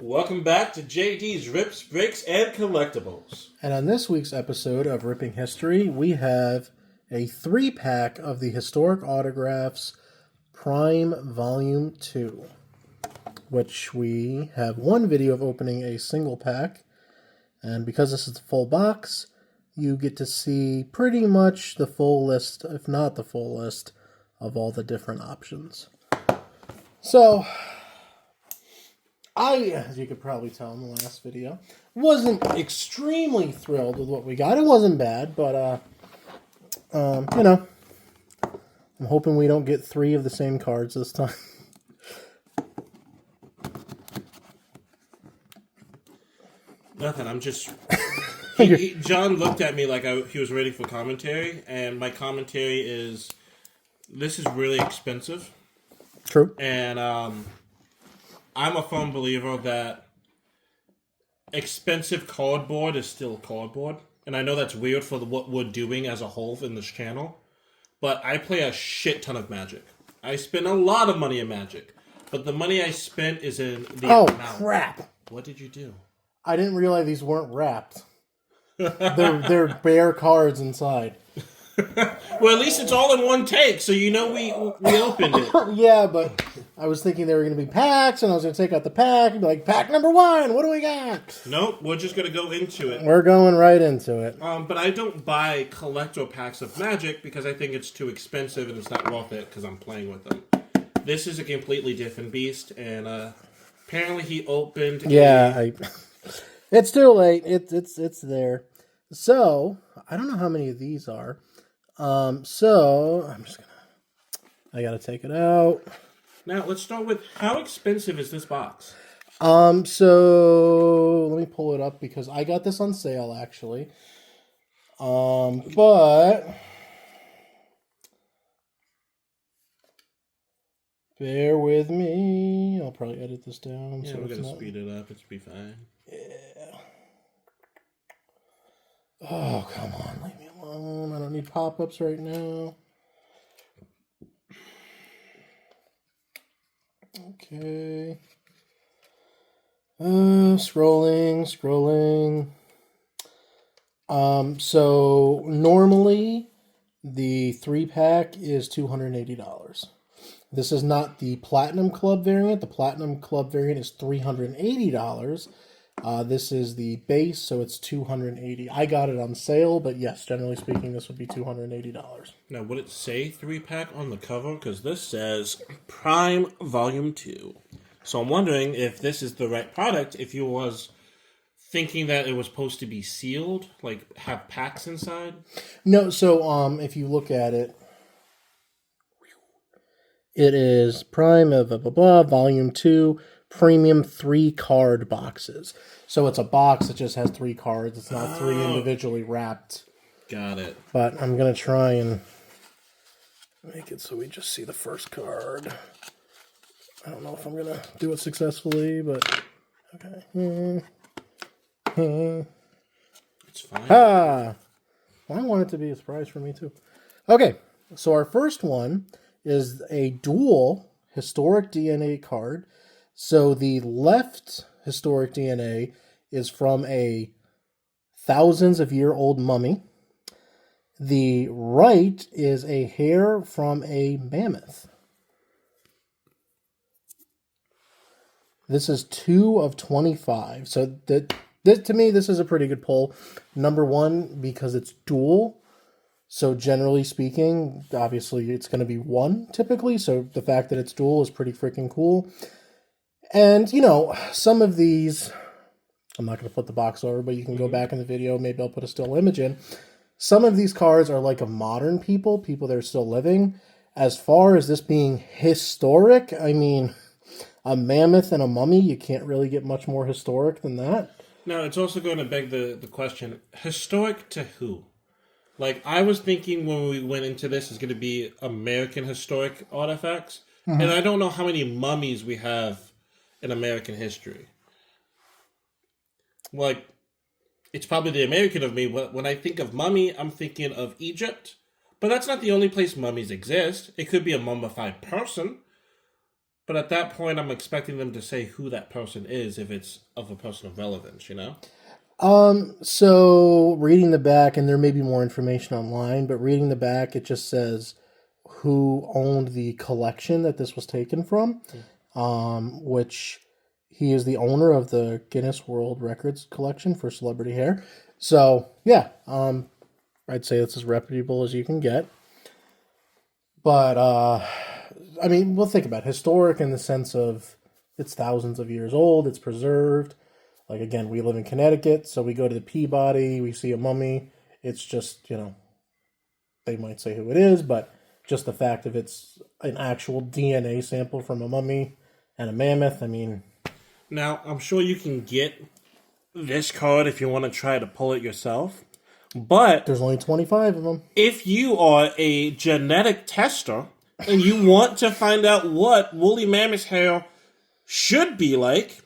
Welcome back to JD's Rips, Breaks, and Collectibles. And on this week's episode of Ripping History, we have a 3-pack of the Historic Autographs Prime Volume 2, which we have one video of opening a single pack. And because this is the full box, you get to see pretty much the full list, if not the full list, of all the different options. So, as you could probably tell in the last video, wasn't extremely thrilled with what we got. It wasn't bad, but, I'm hoping we don't get 3 of the same cards this time. Nothing, I'm just... John looked at me like he was ready for commentary, and my commentary is, this is really expensive. True. And I'm a firm believer that expensive cardboard is still cardboard. And I know that's weird for what we're doing as a whole in this channel, but I play a shit ton of Magic. I spend a lot of money in Magic, but the money I spent is in the amount. Oh, crap. What did you do? I didn't realize these weren't wrapped. They're bare cards inside. Well, at least it's all in one take, so you know we opened it. Yeah, but I was thinking they were going to be packs, and I was going to take out the pack and be like, pack number 1, what do we got? Nope, we're just going to go into it. We're going right into it. But I don't buy collector packs of Magic because I think it's too expensive and it's not worth it because I'm playing with them. This is a completely different beast, and apparently he opened... It's too late. It's there. So, I don't know how many of these are. So, I gotta take it out. Now, let's start with, how expensive is this box? So, let me pull it up because I got this on sale, actually. But... bear with me. I'll probably edit this down. Yeah, we're going to speed it up. It's be fine. Yeah. Oh, come on. Leave me alone. I don't need pop-ups right now. Okay. Scrolling. So, normally, the 3-pack is $280. This is not the Platinum Club variant. The Platinum Club variant is $380. This is the base, so it's $280. I got it on sale, but yes, generally speaking, this would be $280. Now, would it say 3-pack on the cover? Because this says Prime Volume 2. So I'm wondering if this is the right product, if you was thinking that it was supposed to be sealed, like have packs inside. No, so if you look at it, it is Prime Volume 2, Premium 3-card boxes. So it's a box that just has 3 cards. It's not 3 individually wrapped. Got it. But I'm going to try and make it so we just see the first card. I don't know if I'm going to do it successfully, but okay. It's fine. Well, I want it to be a surprise for me, too. Okay, so our first one is a dual Historic DNA card. So the left Historic DNA is from a thousands of year old mummy. The right is a hair from a mammoth. This is 2 of 25. So to me, this is a pretty good pull. Number 1, because it's dual. So generally speaking, obviously it's going to be 1 typically. So the fact that it's dual is pretty freaking cool. And, some of these, I'm not going to flip the box over, but you can go back in the video. Maybe I'll put a still image in. Some of these cards are like of modern people that are still living. As far as this being historic, I mean, a mammoth and a mummy, you can't really get much more historic than that. Now, it's also going to beg the question, historic to who? Like, I was thinking when we went into this is going to be American historic artifacts. Mm-hmm. And I don't know how many mummies we have in American history. Like, it's probably the American of me. When I think of mummy, I'm thinking of Egypt. But that's not the only place mummies exist. It could be a mummified person. But at that point, I'm expecting them to say who that person is if it's of a person of relevance, you know? So reading the back, and there may be more information online, but reading the back, it just says who owned the collection that this was taken from, which he is the owner of the Guinness World Records collection for celebrity hair. So yeah, I'd say it's as reputable as you can get. But I mean, we'll think about it. Historic in the sense of it's thousands of years old, it's preserved. Like, again, we live in Connecticut, so we go to the Peabody, we see a mummy. It's just, they might say who it is, but just the fact of it's an actual DNA sample from a mummy and a mammoth, I mean... Now, I'm sure you can get this card if you want to try to pull it yourself, but... There's only 25 of them. If you are a genetic tester and you want to find out what woolly mammoth hair should be like,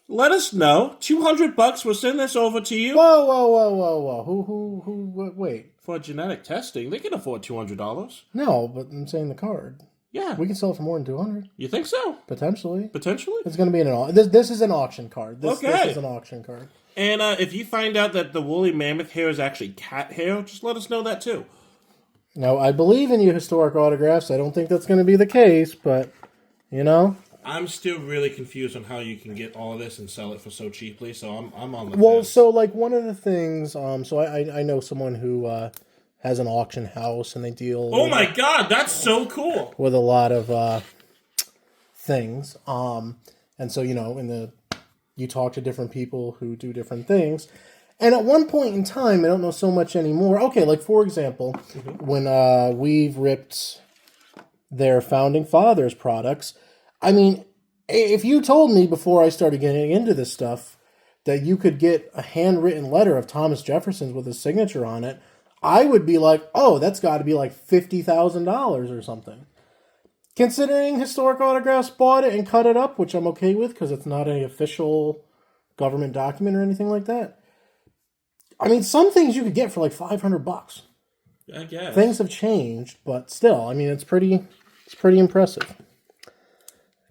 let us know. $200, we'll send this over to you. Whoa. Who, wait. For genetic testing, they can afford $200. No, but I'm saying the card. Yeah. We can sell it for more than 200. You think so? Potentially. It's going to be an auction. This is an auction card. This is an auction card. And if you find out that the woolly mammoth hair is actually cat hair, just let us know that too. Now, I believe in you, historic autographs. I don't think that's going to be the case, but, I'm still really confused on how you can get all of this and sell it for so cheaply, so I'm on the fence. So, like, one of the things, so I know someone who has an auction house, and they deal... Oh my god, that's so cool! With a lot of things. And so, you talk to different people who do different things. And at one point in time, I don't know so much anymore. Okay, like, for example, when we've ripped their Founding Fathers products... I mean, if you told me before I started getting into this stuff that you could get a handwritten letter of Thomas Jefferson's with his signature on it, I would be like, oh, that's got to be like $50,000 or something. Considering Historic Autographs bought it and cut it up, which I'm okay with because it's not an official government document or anything like that. I mean, some things you could get for like $500. I guess. Things have changed, but still, I mean, it's pretty impressive.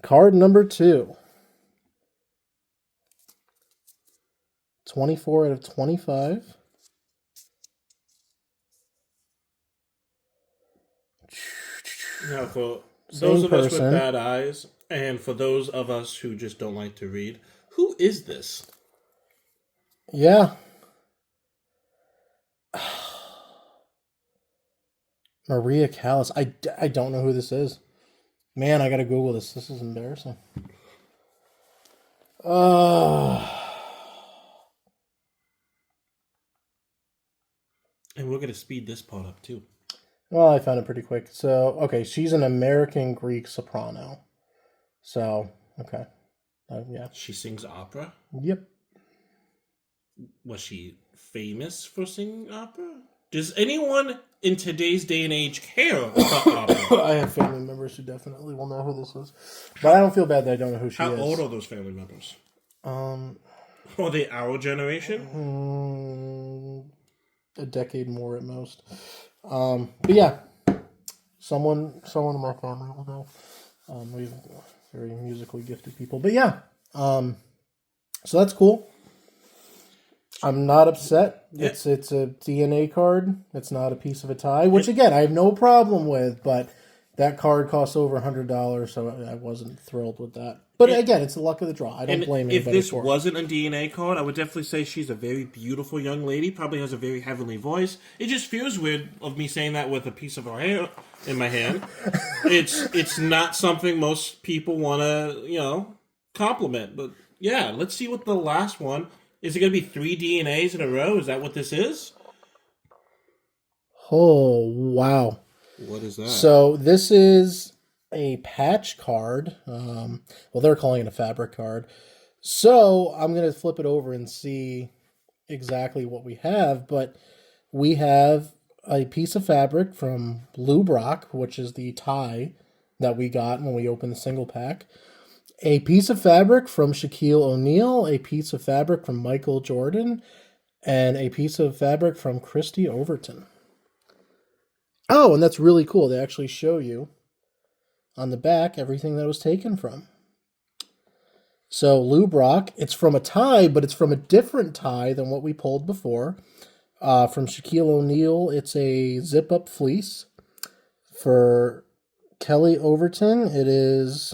Card number 2. 24 out of 25. Now, for those of us with bad eyes, and for those of us who just don't like to read, who is this? Yeah. Maria Callas. I don't know who this is. Man, I gotta Google this. This is embarrassing. And we're gonna speed this part up too. Well, I found it pretty quick. So, okay, she's an American Greek soprano. So, okay. Yeah. She sings opera? Yep. Was she famous for singing opera? Does anyone in today's day and age care about opera? I have family members who definitely will know who this is. But I don't feel bad that I don't know who she is. How old are those family members? Are they our generation? A decade more at most. But yeah, someone in my family will know. We're very musically gifted people. But yeah, so that's cool. I'm not upset. Yeah. It's a DNA card. It's not a piece of a tie, which again I have no problem with. But that card costs over $100, so I wasn't thrilled with that. But again, it's the luck of the draw. I don't blame anybody. If this wasn't a DNA card, I would definitely say she's a very beautiful young lady. Probably has a very heavenly voice. It just feels weird of me saying that with a piece of her hair in my hand. It's not something most people want to compliment. But yeah, let's see what the last one. Is it going to be 3 DNAs in a row? Is that what this is? Oh, wow. What is that? So this is a patch card. Well, they're calling it a fabric card. So I'm going to flip it over and see exactly what we have. But we have a piece of fabric from Blue Brock, which is the tie that we got when we opened the single pack. A piece of fabric from Shaquille O'Neal, a piece of fabric from Michael Jordan, and a piece of fabric from Christy Overton. Oh, and that's really cool. They actually show you on the back everything that it was taken from. So Lou Brock, it's from a tie, but it's from a different tie than what we pulled before. From Shaquille O'Neal, it's a zip-up fleece. For Kelly Overton, it is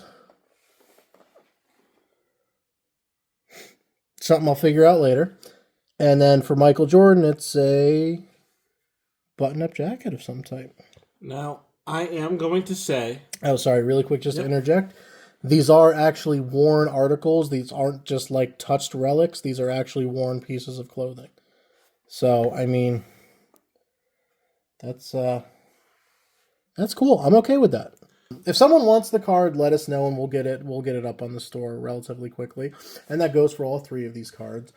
something I'll figure out later. And then for Michael Jordan, it's a button-up jacket of some type. Now, I am going to say... Oh, sorry, really quick, just to interject. These are actually worn articles. These aren't just like touched relics. These are actually worn pieces of clothing. So, I mean, that's cool. I'm okay with that. If someone wants the card, let us know and we'll get it up on the store relatively quickly. And that goes for all 3 of these cards.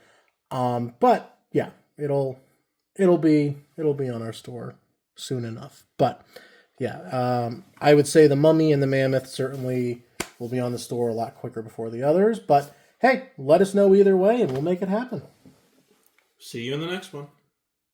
But yeah, it'll be on our store soon enough. But yeah, I would say the Mummy and the Mammoth certainly will be on the store a lot quicker before the others. But hey, let us know either way and we'll make it happen. See you in the next one.